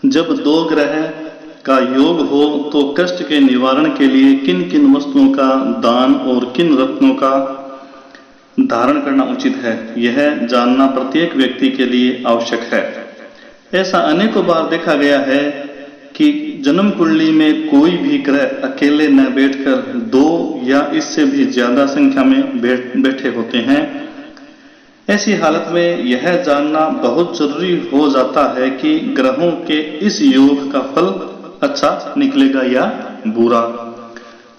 जब दो ग्रह का योग हो तो कष्ट के निवारण के लिए किन किन वस्तुओं का दान और किन रत्नों का धारण करना उचित है, यह जानना प्रत्येक व्यक्ति के लिए आवश्यक है। ऐसा अनेकों बार देखा गया है कि जन्म कुंडली में कोई भी ग्रह अकेले न बैठकर दो या इससे भी ज्यादा संख्या में बैठे होते हैं। ऐसी हालत में यह जानना बहुत जरूरी हो जाता है कि ग्रहों के इस योग का फल अच्छा निकलेगा या बुरा।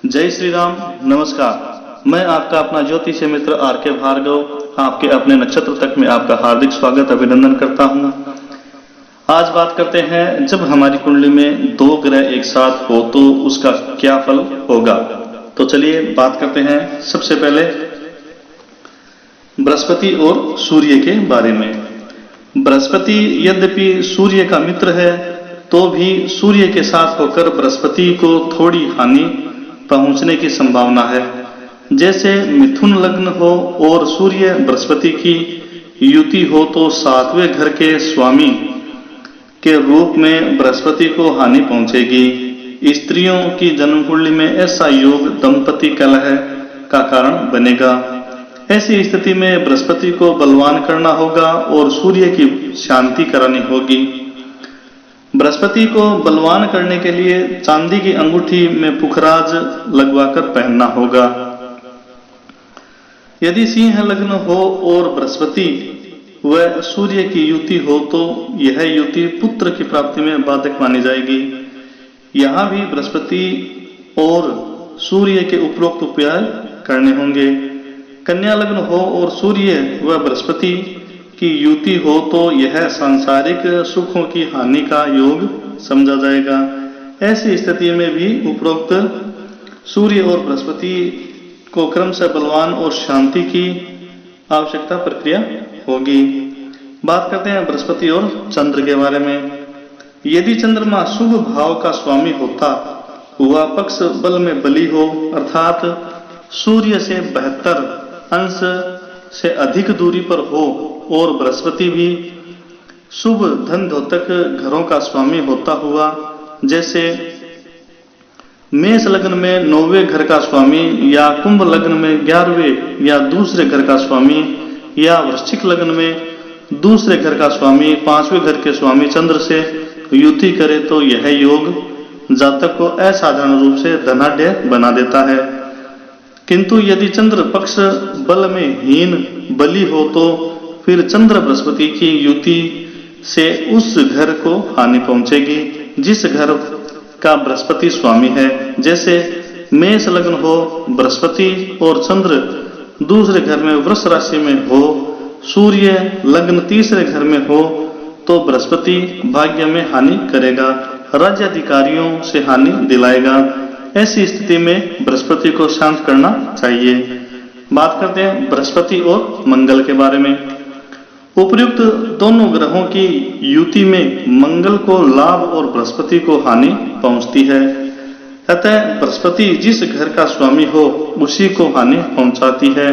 जय श्री राम, नमस्कार। मैं आपका अपना ज्योतिषीय मित्र आर.के. भार्गव आपके अपने नक्षत्र तक में आपका हार्दिक स्वागत अभिनंदन करता हूं। आज बात करते हैं, जब हमारी कुंडली में दो ग्रह एक साथ हो तो उसका क्या फल होगा। तो चलिए बात करते हैं सबसे पहले बृहस्पति और सूर्य के बारे में। बृहस्पति यद्यपि सूर्य का मित्र है तो भी सूर्य के साथ होकर बृहस्पति को थोड़ी हानि पहुंचने की संभावना है। जैसे मिथुन लग्न हो और सूर्य बृहस्पति की युति हो तो सातवें घर के स्वामी के रूप में बृहस्पति को हानि पहुंचेगी। स्त्रियों की जन्म कुंडली में ऐसा योग दंपति कलह का कारण बनेगा। ऐसी स्थिति में बृहस्पति को बलवान करना होगा और सूर्य की शांति करानी होगी। बृहस्पति को बलवान करने के लिए चांदी की अंगूठी में पुखराज लगवाकर पहनना होगा। यदि सिंह लग्न हो और बृहस्पति व सूर्य की युति हो तो यह युति पुत्र की प्राप्ति में बाधक मानी जाएगी। यहां भी बृहस्पति और सूर्य के उपरोक्त उपाय करने होंगे। कन्या लग्न हो और सूर्य व बृहस्पति की युति हो तो यह सांसारिक सुखों की हानि का योग समझा जाएगा। ऐसी स्थिति में भी उपरोक्त सूर्य और बृहस्पति को क्रम से बलवान और शांति की आवश्यकता प्रक्रिया होगी। बात करते हैं बृहस्पति और चंद्र के बारे में। यदि चंद्रमा शुभ भाव का स्वामी होता, वह पक्ष बल में बली हो अर्थात सूर्य से 72 अंश से अधिक दूरी पर हो और बृहस्पति भी शुभ धन द्योतक घरों का स्वामी होता हुआ, जैसे मेष लग्न में 9वें घर का स्वामी या कुंभ लग्न में 11वें या दूसरे घर का स्वामी या वृश्चिक लग्न में दूसरे घर का स्वामी 5वें घर के स्वामी चंद्र से युति करे तो यह योग जातक को असाधारण रूप से धनाढ्य बना देता है। किंतु यदि चंद्र पक्ष बल में हीन बली हो तो फिर चंद्र बृहस्पति की युति से उस घर को हानि पहुंचेगी जिस घर का बृहस्पति स्वामी है। जैसे मेष लग्न हो बृहस्पति और चंद्र दूसरे घर में वृष राशि में हो, सूर्य लग्न तीसरे घर में हो तो बृहस्पति भाग्य में हानि करेगा, राज्याधिकारियों से हानि दिलाएगा। ऐसी स्थिति में बृहस्पति को शांत करना चाहिए। बात करते हैं बृहस्पति और मंगल के बारे में। उपर्युक्त दोनों ग्रहों की युति में मंगल को लाभ और बृहस्पति को हानि पहुंचती है। अतः बृहस्पति जिस घर का स्वामी हो उसी को हानि पहुंचाती है।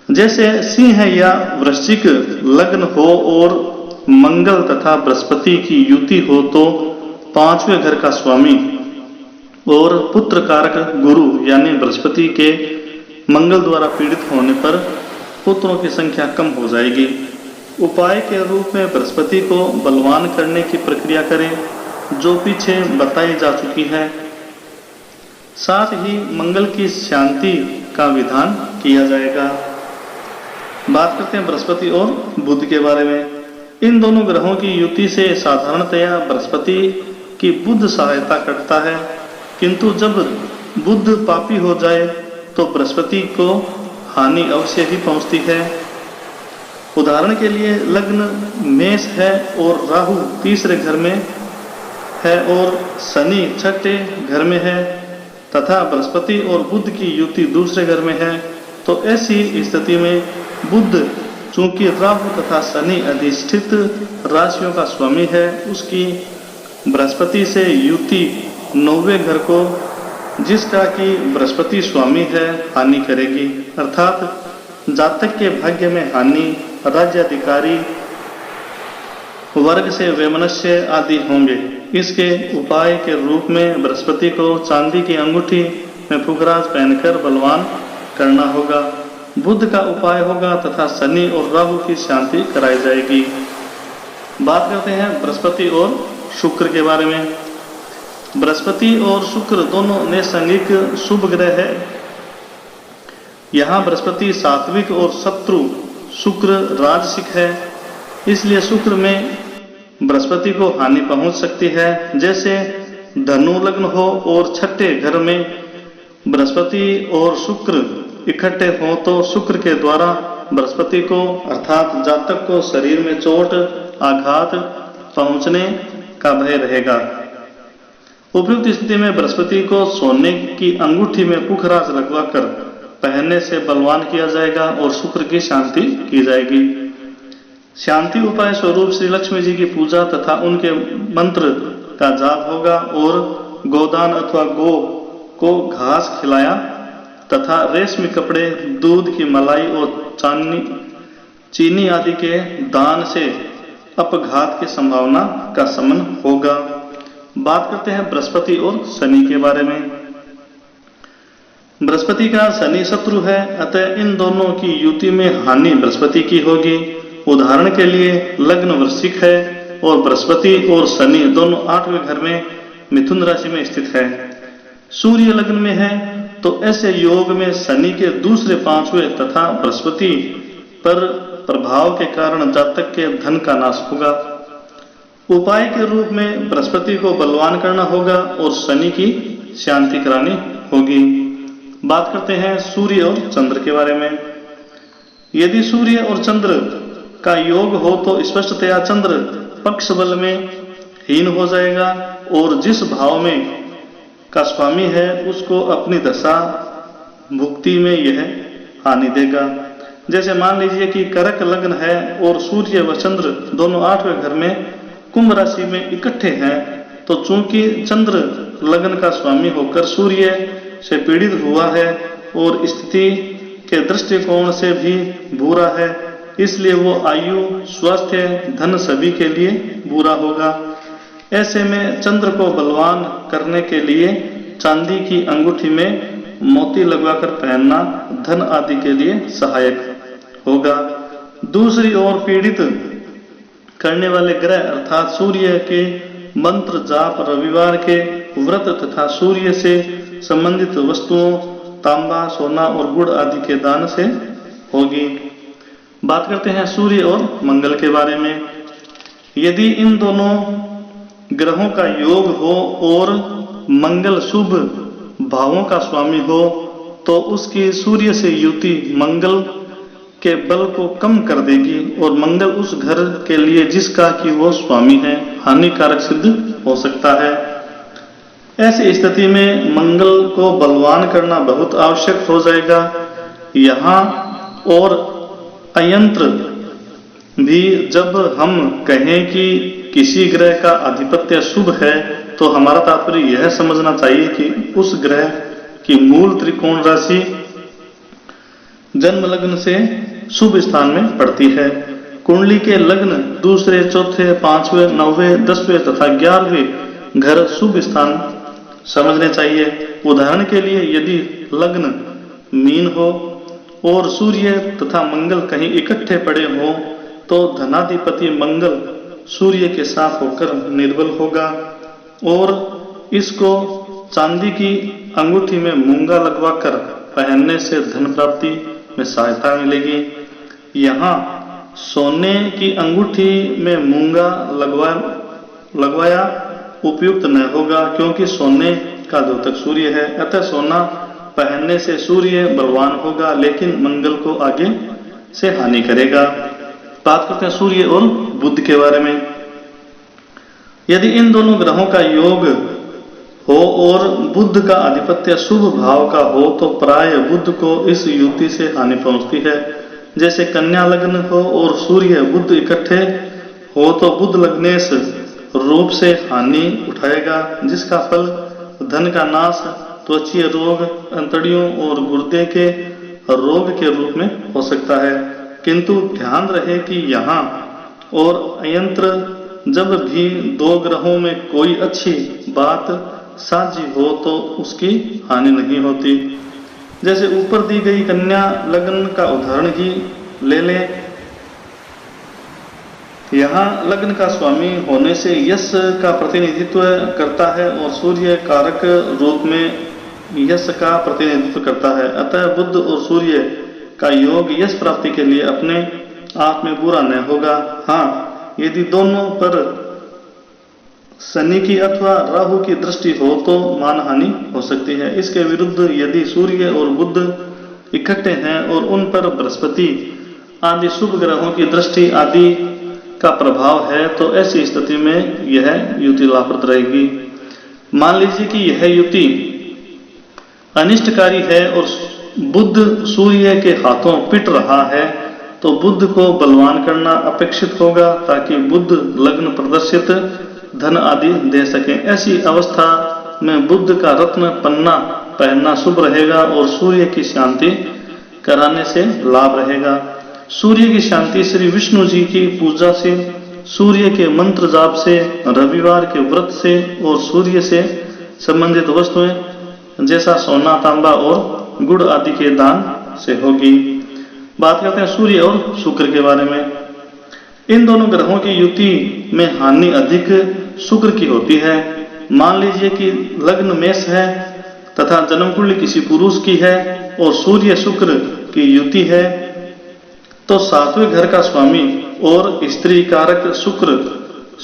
जैसे सिंह या वृश्चिक लग्न हो और मंगल तथा बृहस्पति की युति हो तो 5वें घर का स्वामी और पुत्र कारक गुरु यानी बृहस्पति के मंगल द्वारा पीड़ित होने पर पुत्रों की संख्या कम हो जाएगी। उपाय के रूप में बृहस्पति को बलवान करने की प्रक्रिया करें जो पीछे बताई जा चुकी है। साथ ही मंगल की शांति का विधान किया जाएगा। बात करते हैं बृहस्पति और बुध के बारे में। इन दोनों ग्रहों की युति से साधारणतया बृहस्पति की बुध सहायता करता है, किंतु जब बुध पापी हो जाए तो बृहस्पति को हानि अवश्य ही पहुंचती है। उदाहरण के लिए लग्न मेष है और राहु तीसरे घर में है और शनि छठे घर में है तथा बृहस्पति और बुध की युति दूसरे घर में है, तो ऐसी स्थिति में बुध चूंकि राहु तथा शनि अधिष्ठित राशियों का स्वामी है, उसकी बृहस्पति से युति 9वें घर को जिसका कि बृहस्पति स्वामी है हानि करेगी, अर्थात जातक के भाग्य में हानि, राज्याधिकारी वर्ग से वैमनस्य आदि होंगे। इसके उपाय के रूप में बृहस्पति को चांदी की अंगूठी में पुखराज पहनकर बलवान करना होगा। बुध का उपाय होगा तथा शनि और राहु की शांति कराई जाएगी। बात करते हैं बृहस्पति और शुक्र के बारे में। बृहस्पति और शुक्र दोनों नैसंगिक शुभ ग्रह है। यहाँ बृहस्पति सात्विक और शत्रु शुक्र राजसिक है, इसलिए शुक्र में बृहस्पति को हानि पहुंच सकती है। जैसे धनु लग्न हो और छठे घर में बृहस्पति और शुक्र इकट्ठे हो तो शुक्र के द्वारा बृहस्पति को अर्थात जातक को शरीर में चोट आघात पहुंचने का भय रहेगा। उपयुक्त स्थिति में बृहस्पति को सोने की अंगूठी में पुखराज लगवाकर पहनने से बलवान किया जाएगा और शुक्र की शांति की जाएगी। शांति उपाय स्वरूप श्री लक्ष्मी जी की पूजा तथा उनके मंत्र का जाप होगा और गोदान अथवा गो को घास खिलाया तथा रेशमी कपड़े, दूध की मलाई और चीनी आदि के दान से अपघात की संभावना का शमन होगा। बात करते हैं बृहस्पति और शनि के बारे में। बृहस्पति का शनि शत्रु है, अतः इन दोनों की युति में हानि बृहस्पति की होगी। उदाहरण के लिए लग्न वृश्चिक है और बृहस्पति और शनि दोनों 8वें घर में मिथुन राशि में स्थित है। सूर्य लग्न में है तो ऐसे योग में शनि के दूसरे 5वें तथा बृहस्पति पर प्रभाव के कारण जातक के धन का नाश होगा। उपाय के रूप में बृहस्पति को बलवान करना होगा और शनि की शांति करानी होगी। बात करते हैं सूर्य और चंद्र के बारे में। यदि सूर्य और चंद्र का योग हो तो स्पष्टतया चंद्र पक्ष बल में हीन हो जाएगा और जिस भाव में का स्वामी है उसको अपनी दशा भुक्ति में यह हानि देगा। जैसे मान लीजिए कि करक लग्न है और सूर्य व चंद्र दोनों 8वें घर में कुंभ राशि में इकट्ठे हैं, तो चूंकि चंद्र लग्न का स्वामी होकर सूर्य से पीड़ित हुआ है और स्थिति के दृष्टिकोण से भी बुरा है, इसलिए वो आयु, स्वास्थ्य, धन सभी के लिए बुरा होगा। ऐसे में चंद्र को बलवान करने के लिए चांदी की अंगूठी में मोती लगवाकर पहनना धन आदि के लिए सहायक होगा। दूसरी ओर पीड़ित करने वाले ग्रह अर्थात सूर्य के मंत्र जाप रविवार के व्रत तथा सूर्य से संबंधित वस्तुओं तांबा, सोना और गुड़ आदि के दान से होगी। बात करते हैं सूर्य और मंगल के बारे में। यदि इन दोनों ग्रहों का योग हो और मंगल शुभ भावों का स्वामी हो तो उसकी सूर्य से युति मंगल के बल को कम कर देगी और मंगल उस घर के लिए जिसका कि वो स्वामी है हानिकारक सिद्ध हो सकता है। ऐसी स्थिति में मंगल को बलवान करना बहुत आवश्यक हो जाएगा। यहाँ और अयंत्र भी जब हम कहें कि किसी ग्रह का आधिपत्य शुभ है तो हमारा तात्पर्य यह समझना चाहिए कि उस ग्रह की मूल त्रिकोण राशि जन्म लग्न से शुभ स्थान में पड़ती है। कुंडली के लग्न दूसरे, चौथे, 5वें, 9वें, 10वें तथा 11वें घर शुभ स्थान समझने चाहिए। उदाहरण के लिए यदि लग्न मीन हो और सूर्य तथा मंगल कहीं इकट्ठे पड़े हो तो धनाधिपति मंगल सूर्य के साथ होकर निर्बल होगा और इसको चांदी की अंगूठी में मूंगा लगवाकर पहनने से धन प्राप्ति में सहायता मिलेगी। यहाँ सोने की अंगूठी में मूंगा लगवाया उपयुक्त न होगा क्योंकि सोने का द्योतक सूर्य है, अतः सोना पहनने से सूर्य बलवान होगा लेकिन मंगल को आगे से हानि करेगा। बात करते हैं सूर्य और बुध के बारे में। यदि इन दोनों ग्रहों का योग हो और बुध का आधिपत्य शुभ भाव का हो तो प्राय बुध को इस युति से हानि पहुंचती है। जैसे कन्या लग्न हो और सूर्य बुध इकट्ठे हो तो बुध लग्नेश रूप से हानि उठाएगा जिसका फल धन का नाश, त्वचीय रोग, अंतड़ियों और गुर्दे के रोग के रूप में हो सकता है। किंतु ध्यान रहे कि यहाँ और अयंत्र जब भी दो ग्रहों में कोई अच्छी बात साझी हो तो उसकी हानि नहीं होती। जैसे ऊपर दी गई कन्या लग्न का उदाहरण ही ले लें। यहाँ लग्न का स्वामी होने से यश का प्रतिनिधित्व करता है और सूर्य कारक रूप में यश का प्रतिनिधित्व करता है। अतः बुध और सूर्य का योग यश प्राप्ति के लिए अपने आप में बुरा न होगा। हाँ, यदि दोनों पर शनि की अथवा राहु की दृष्टि हो तो मानहानि हो सकती है। इसके विरुद्ध यदि सूर्य और बुध इकट्ठे हैं और उन पर बृहस्पति आदि शुभ ग्रहों की दृष्टि आदि का प्रभाव है तो ऐसी स्थिति में यह युति लाभप्रद रहेगी। मान लीजिए कि यह युति अनिष्टकारी है और बुध सूर्य के हाथों पिट रहा है तो बुध को बलवान करना अपेक्षित होगा ताकि बुध लग्न प्रदर्शित धन आदि दे सके। ऐसी अवस्था में बुध का रत्न पन्ना पहनना शुभ रहेगा और सूर्य की शांति कराने से लाभ रहेगा। सूर्य की शांति श्री विष्णु जी की पूजा से, सूर्य के मंत्र जाप से, रविवार के व्रत से और सूर्य से संबंधित वस्तुएं जैसा सोना, तांबा और गुड़ आदि के दान से होगी। बात करते हैं सूर्य और शुक्र के बारे में। इन दोनों ग्रहों की युति में हानि अधिक शुक्र की होती है। मान लीजिए कि लग्न मेष है तथा जन्म कुंडली किसी पुरुष की है और सूर्य शुक्र की युति है तो सातवें घर का स्वामी और स्त्री कारक शुक्र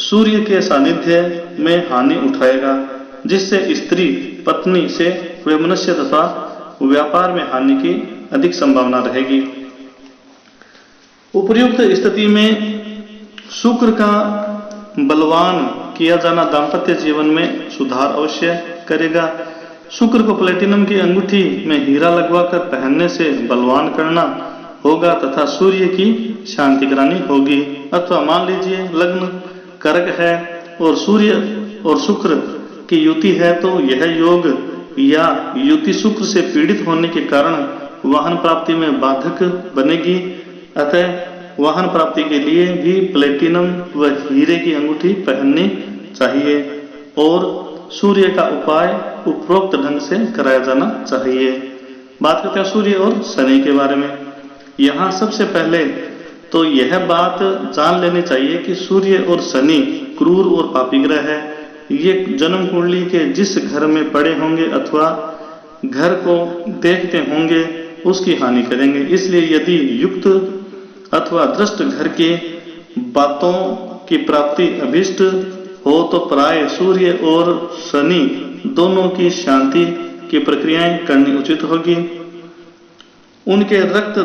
सूर्य के सानिध्य में हानि उठाएगा, जिससे स्त्री पत्नी से वैमनस्य तथा व्यापार में हानि की अधिक संभावना रहेगी। उपर्युक्त स्थिति में शुक्र का बलवान किया जाना दांपत्य जीवन में सुधार अवश्य करेगा। शुक्र को प्लेटिनम की अंगूठी में हीरा लगवाकर पहनने से बलवान करना होगा तथा सूर्य की शांति करानी होगी। अथवा मान लीजिए लग्न कर्क है और सूर्य और शुक्र की युति है तो यह योग या युति शुक्र से पीड़ित होने के कारण वाहन प्राप्ति में बाधक बनेगी। अतः वाहन प्राप्ति के लिए भी प्लेटिनम व हीरे की अंगूठी पहननी चाहिए और सूर्य का उपाय उपरोक्त ढंग से कराया जाना चाहिए। बात करते हैं सूर्य और शनि के बारे में। यहाँ सबसे पहले तो यह बात जान लेनी चाहिए कि सूर्य और शनि क्रूर और पापी ग्रह है। ये जन्म कुंडली के जिस घर में पड़े होंगे अथवा घर को देखते होंगे उसकी हानि करेंगे। इसलिए यदि युक्त अथवा दृष्ट घर की बातों की प्राप्ति अभिष्ट हो तो प्राय सूर्य और शनि दोनों की शांति की प्रक्रियाएं करनी उचित होगी। उनके रत्न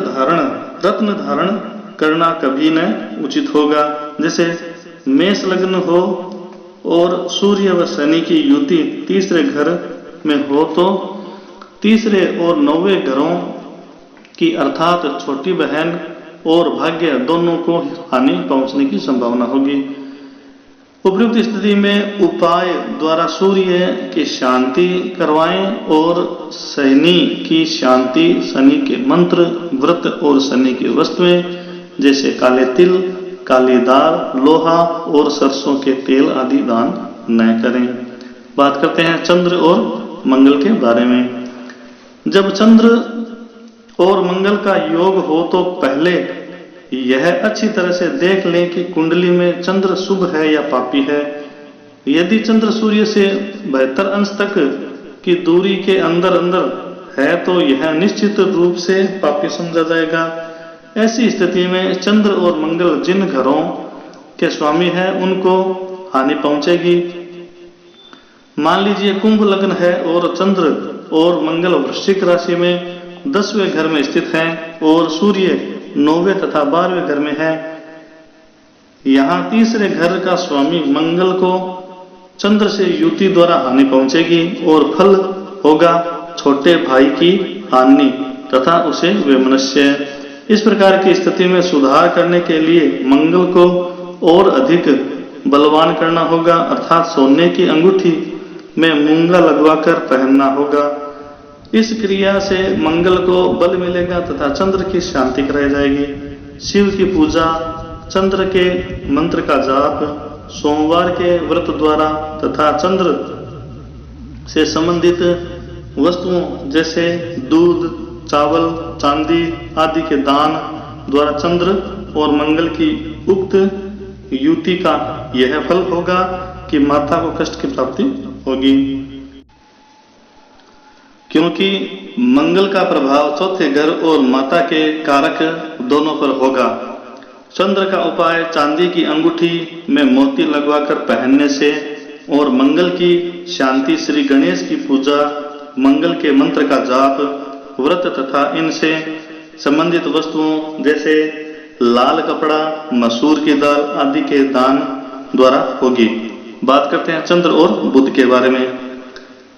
धारण करना कभी न उचित होगा। जैसे मेष लग्न हो और सूर्य व शनि की युति तीसरे घर में हो तो तीसरे और नौवें घरों की अर्थात छोटी बहन और भाग्य दोनों को हानि पहुंचने की संभावना होगी। उपयुक्त स्थिति में उपाय द्वारा सूर्य की शांति करवाएं और शनि की शांति, शनि के मंत्र, व्रत और शनि की वस्तुएं जैसे काले तिल, काली दाल, लोहा और सरसों के तेल आदि दान न करें। बात करते हैं चंद्र और मंगल के बारे में। जब चंद्र और मंगल का योग हो तो पहले यह अच्छी तरह से देख लें कि कुंडली में चंद्र शुभ है या पापी है। यदि चंद्र सूर्य से 72 अंश तक की दूरी के अंदर है तो यह निश्चित रूप से पापी समझा जाएगा। ऐसी स्थिति में चंद्र और मंगल जिन घरों के स्वामी हैं उनको हानि पहुंचेगी। मान लीजिए कुंभ लग्न है और चंद्र और मंगल वृश्चिक राशि में 10वें घर में स्थित हैं और सूर्य 9वें तथा 12वें घर में है। यहाँ तीसरे घर का स्वामी मंगल को चंद्र से युति द्वारा हानि पहुंचेगी और फल होगा छोटे भाई की हानि तथा उसे वैमनस्य। इस प्रकार की स्थिति में सुधार करने के लिए मंगल को और अधिक बलवान करना होगा अर्थात सोने की अंगूठी में मूंगा लगवाकर पहनना होगा। इस क्रिया से मंगल को बल मिलेगा तथा चंद्र की शांति कराई जाएगी। शिव की पूजा, चंद्र के मंत्र का जाप, सोमवार के व्रत द्वारा तथा चंद्र से संबंधित वस्तुओं जैसे दूध, चावल, चांदी आदि के दान द्वारा चंद्र और मंगल की उक्त युति का यह फल होगा कि माता को कष्ट की प्राप्ति होगी, क्योंकि मंगल का प्रभाव चौथे घर और माता के कारक दोनों पर होगा। चंद्र का उपाय चांदी की अंगूठी में मोती लगवाकर पहनने से और मंगल की शांति, श्री गणेश की पूजा, मंगल के मंत्र का जाप, व्रत तथा इनसे संबंधित वस्तुओं जैसे लाल कपड़ा, मसूर की दाल आदि के दान द्वारा होगी। बात करते हैं चंद्र और बुध के बारे में।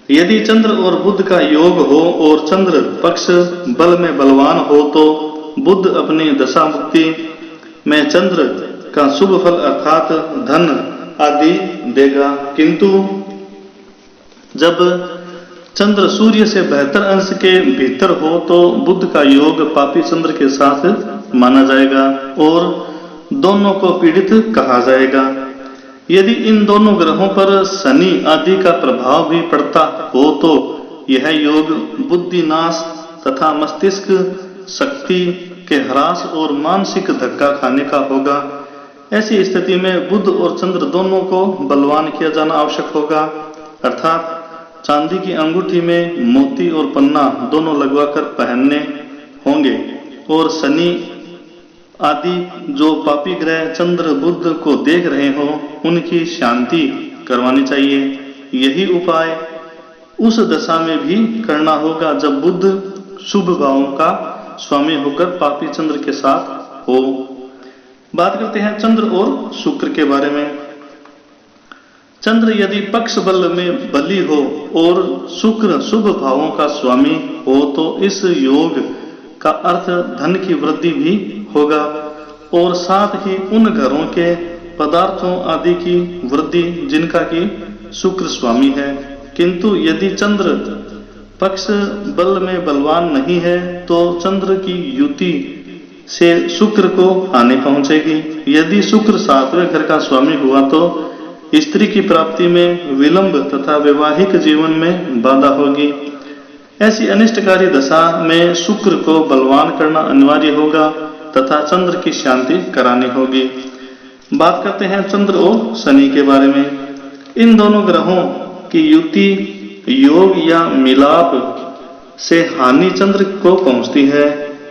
यदि चंद्र और बुध का योग हो और चंद्र पक्ष बल में बलवान हो तो बुध अपनी दशा मुक्ति में चंद्र का शुभ फल अर्थात धन आदि देगा, किंतु जब चंद्र सूर्य से बेहतर अंश के भीतर हो तो बुध का योग पापी चंद्र के साथ माना जाएगा और दोनों को पीड़ित कहा जाएगा। यदि इन दोनों ग्रहों पर शनि आदि का प्रभाव भी पड़ता हो तो यह योग बुद्धि नाश तथा मस्तिष्क शक्ति के ह्रास और मानसिक धक्का खाने का होगा। ऐसी स्थिति में बुध और चंद्र दोनों को बलवान किया जाना आवश्यक होगा, अर्थात चांदी की अंगूठी में मोती और पन्ना दोनों लगवाकर पहनने होंगे और शनि आदि जो पापी ग्रह चंद्र बुध को देख रहे हो उनकी शांति करवानी चाहिए। यही उपाय उस दशा में भी करना होगा जब बुध शुभ भावों का स्वामी होकर पापी चंद्र के साथ हो। बात करते हैं चंद्र और शुक्र के बारे में। चंद्र यदि पक्ष बल में बली हो और शुक्र शुभ भावों का स्वामी हो तो इस योग का अर्थ धन की वृद्धि भी होगा और साथ ही उन घरों के पदार्थों आदि की वृद्धि जिनका कि शुक्र स्वामी है। किंतु यदि चंद्र पक्ष बल में बलवान नहीं है तो चंद्र की युति से शुक्र को हानि पहुंचेगी। यदि शुक्र सातवें घर का स्वामी हुआ तो स्त्री की प्राप्ति में विलंब तथा वैवाहिक जीवन में बाधा होगी। ऐसी अनिष्टकारी दशा में शुक्र को बलवान करना अनिवार्य होगा तथा चंद्र की शांति करानी होगी। बात करते हैं चंद्र और शनि के बारे में। इन दोनों ग्रहों की युति, योग या मिलाप से हानि चंद्र को पहुंचती है,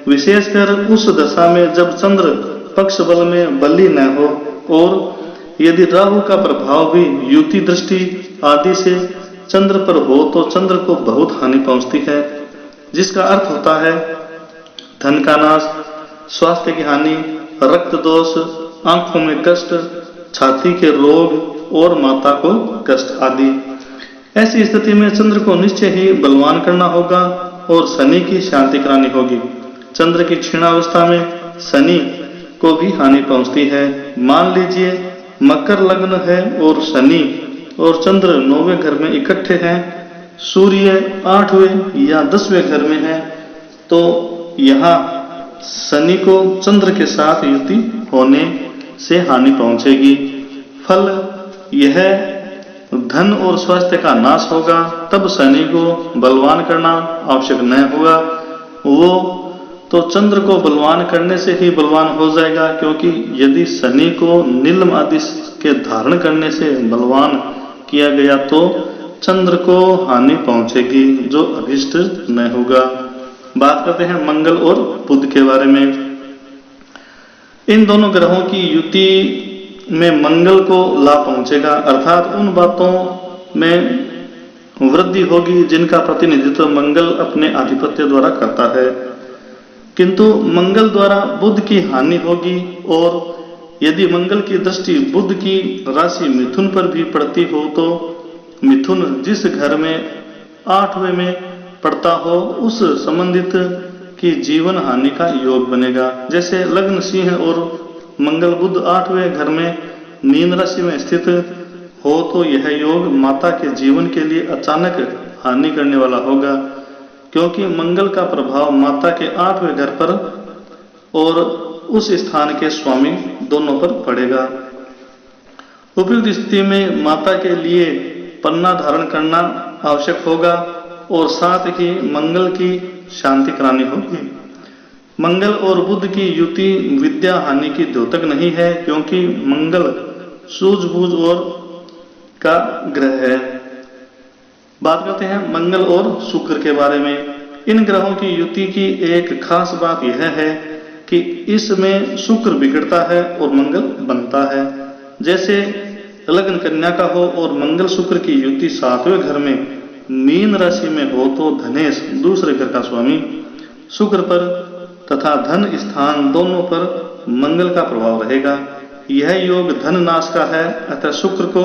विशेषकर उस दशा में जब चंद्र पक्ष बल में बली न हो और यदि राहु का प्रभाव भी युति दृष्टि आदि से चंद्र पर हो तो चंद्र को बहुत हानि पहुंचती है, जिसका अर्थ होता है धन का नाश, स्वास्थ्य की हानि, रक्त दोष, आंखों में कष्ट, छाती के रोग और माता को कष्ट आदि। ऐसी स्थिति में चंद्र को निश्चय ही बलवान करना होगा और शनि की शांति करानी होगी। चंद्र की क्षीणावस्था में शनि को भी हानि पहुंचती है। मान लीजिए मकर लग्न है और शनि और चंद्र 9वें घर में इकट्ठे हैं, सूर्य 8वें या 10वें घर में है, तो यहाँ शनि को चंद्र के साथ युति होने से हानि पहुंचेगी। फल यह धन और स्वास्थ्य का नाश होगा। तब शनि को बलवान करना आवश्यक न होगा, वो तो चंद्र को बलवान करने से ही बलवान हो जाएगा, क्योंकि यदि शनि को नीलम आदि के धारण करने से बलवान किया गया तो चंद्र को हानि पहुंचेगी जो अभिष्ट न होगा। बात करते हैं मंगल और बुध के बारे में। इन दोनों ग्रहों की युति में मंगल को लाभ पहुंचेगा, अर्थात उन बातों में वृद्धि होगी जिनका प्रतिनिधित्व मंगल अपने आधिपत्य द्वारा करता है, किंतु मंगल द्वारा बुध की हानि होगी। और यदि मंगल की दृष्टि बुध की राशि मिथुन पर भी पड़ती हो तो मिथुन जिस घर में 8वें में पड़ता हो उस संबंधित की जीवन हानि का योग बनेगा। जैसे लग्न सिंह और मंगल बुध 8वें घर में मीन राशि में स्थित हो तो यह योग माता के जीवन के लिए अचानक हानि करने वाला होगा, क्योंकि मंगल का प्रभाव माता के 8वें घर पर और उस स्थान के स्वामी दोनों पर पड़ेगा। उपयुक्त स्थिति में माता के लिए पन्ना धारण करना आवश्यक होगा और साथ ही मंगल की शांति करानी होगी। मंगल और बुध की युति विद्या हानि की द्योतक नहीं है, क्योंकि मंगल सूझबूझ और का ग्रह है। बात करते हैं मंगल और शुक्र के बारे में। इन ग्रहों की युति की एक खास बात यह है कि इसमें शुक्र बिगड़ता है और मंगल बनता है। जैसे लग्न कन्या का हो और मंगल शुक्र की युति 7वें घर में मीन राशि में हो तो धनेश दूसरे घर का स्वामी शुक्र पर तथा धन स्थान दोनों पर मंगल का प्रभाव रहेगा। यह योग धन नाश का है, अतः शुक्र को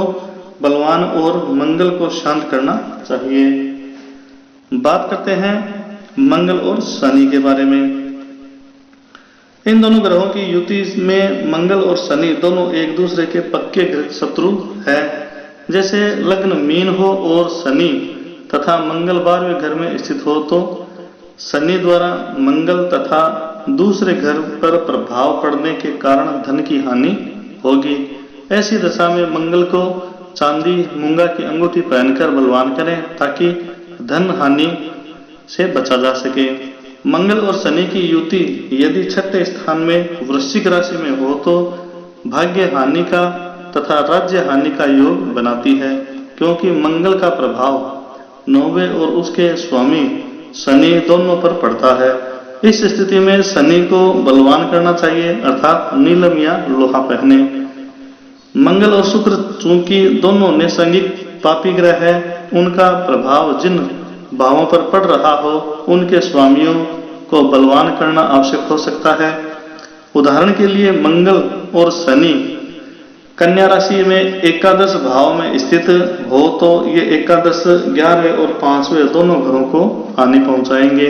बलवान और मंगल को शांत करना चाहिए। बात करते हैं मंगल और शनि के बारे में। इन दोनों ग्रहों की युति में मंगल और शनि दोनों एक दूसरे के पक्के शत्रु हैं। जैसे लग्न मीन हो और शनि तथा मंगल 12वें घर में स्थित हो तो शनि द्वारा मंगल तथा दूसरे घर पर प्रभाव पड़ने के कारण धन की हानि होगी। ऐसी दशा में मंगल को चांदी मूंगा की अंगूठी पहनकर बलवान करें ताकि धन हानि से बचा जा सके। मंगल और शनि की युति यदि 6ठे स्थान में वृश्चिक राशि में हो तो भाग्य हानि का तथा राज्य हानि का योग बनाती है, क्योंकि मंगल का प्रभाव 9वें और उसके स्वामी शनि दोनों पर पड़ता है। इस स्थिति में शनि को बलवान करना चाहिए, अर्थात नीलम या लोहा पहने। मंगल और शुक्र चूंकि दोनों नैसंगिक पापी ग्रह है, उनका प्रभाव जिन भावों पर पड़ रहा हो उनके स्वामियों को बलवान करना आवश्यक हो सकता है। उदाहरण के लिए मंगल और शनि कन्या राशि में एकादश भाव में स्थित हो तो ये एकादश 11वें और 5वें दोनों घरों को हानि पहुंचाएंगे।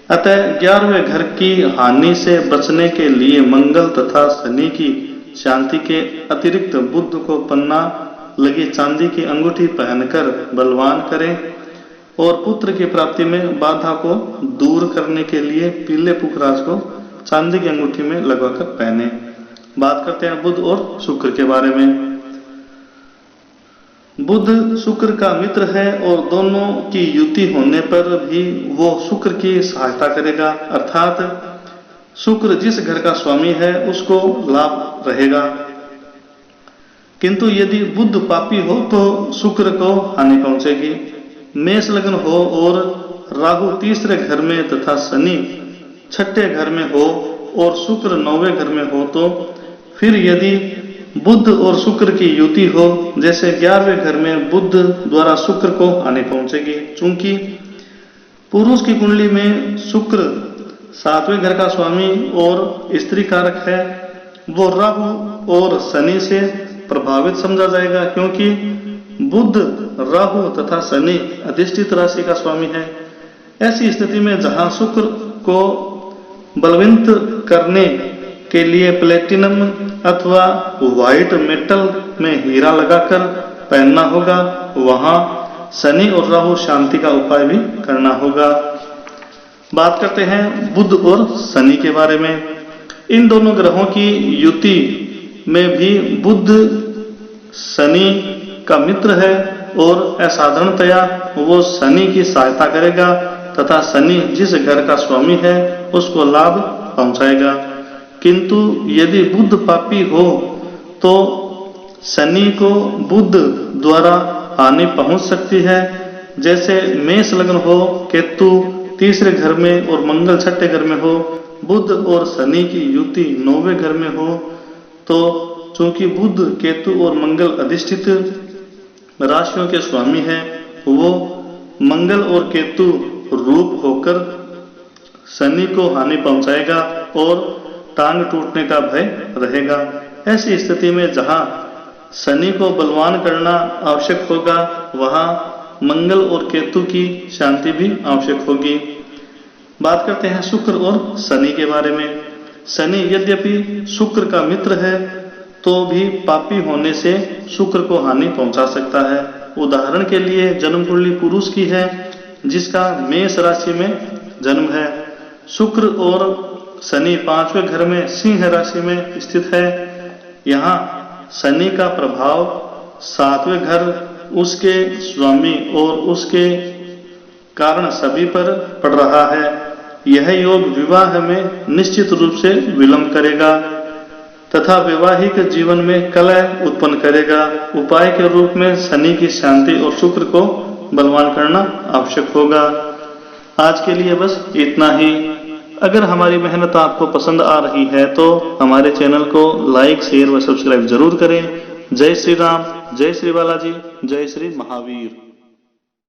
अतः 11वें घर की हानि से बचने के लिए मंगल तथा शनि की शांति के अतिरिक्त बुध को पन्ना लगी चांदी की अंगूठी पहनकर बलवान करें और पुत्र की प्राप्ति में बाधा को दूर करने के लिए पीले पुखराज को चांदी की अंगूठी में लगवाकर पहने। बात करते हैं बुध और शुक्र के बारे में। बुध शुक्र का मित्र है और दोनों की युति होने पर भी वो शुक्र की सहायता करेगा, अर्थात शुक्र जिस घर का स्वामी है उसको लाभ रहेगा। किंतु यदि बुध पापी हो तो शुक्र को हानि पहुंचेगी। मेष लग्न हो और राहु तीसरे घर में तथा शनि 6ठे घर में हो और शुक्र 9वें घर में हो तो फिर यदि बुध और शुक्र की युति हो, जैसे 11वें घर में बुध द्वारा शुक्र को हानि पहुंचेगी। चूंकि पुरुष की कुंडली में शुक्र 7वें घर का स्वामी और स्त्री कारक है, वो राहु और शनि से प्रभावित समझा जाएगा, क्योंकि बुध राहु तथा शनि अधिष्ठित राशि का स्वामी है। ऐसी स्थिति में जहां शुक्र को बलवंत करने के लिए प्लेटिनम अथवा व्हाइट मेटल में हीरा लगाकर पहनना होगा, वहां शनि और राहु शांति का उपाय भी करना होगा। बात करते हैं बुध और शनि के बारे में। इन दोनों ग्रहों की युति में भी बुध शनि का मित्र है और असाधारणतया वो शनि की सहायता करेगा तथा शनि जिस घर का स्वामी है उसको लाभ पहुंचाएगा। किंतु यदि बुध पापी हो तो शनि को बुध द्वारा हानि पहुंच सकती है। जैसे मेष लग्न हो, केतु तीसरे घर में और मंगल 6ठे घर में हो, बुध और शनि की युति 9वें घर में हो तो चूंकि बुध केतु और मंगल अधिष्ठित राशियों के स्वामी हैं, वो मंगल और केतु रूप होकर शनि को हानि पहुंचाएगा और टांग टूटने का भय रहेगा। ऐसी स्थिति में जहां शनि को बलवान करना आवश्यक होगा, वहां मंगल और केतु की शांति भी आवश्यक होगी। बात करते हैं शुक्र और शनि के बारे में। शनि यद्यपि शुक्र का मित्र है तो भी पापी होने से शुक्र को हानि पहुंचा सकता है। उदाहरण के लिए जन्म कुंडली पुरुष की है जिसका मेष राशि में जन्म है। शुक्र और शनि 5वें घर में सिंह राशि में स्थित है। यहाँ शनि का प्रभाव 7वें घर, उसके स्वामी और उसके कारण सभी पर पड़ रहा है। यह योग विवाह में निश्चित रूप से विलंब करेगा तथा वैवाहिक जीवन में कलह उत्पन्न करेगा। उपाय के रूप में शनि की शांति और शुक्र को बलवान करना आवश्यक होगा। आज के लिए बस इतना ही। अगर हमारी मेहनत आपको पसंद आ रही है तो हमारे चैनल को लाइक, शेयर व सब्सक्राइब जरूर करें। जय श्री राम, जय श्री बालाजी, जय श्री महावीर।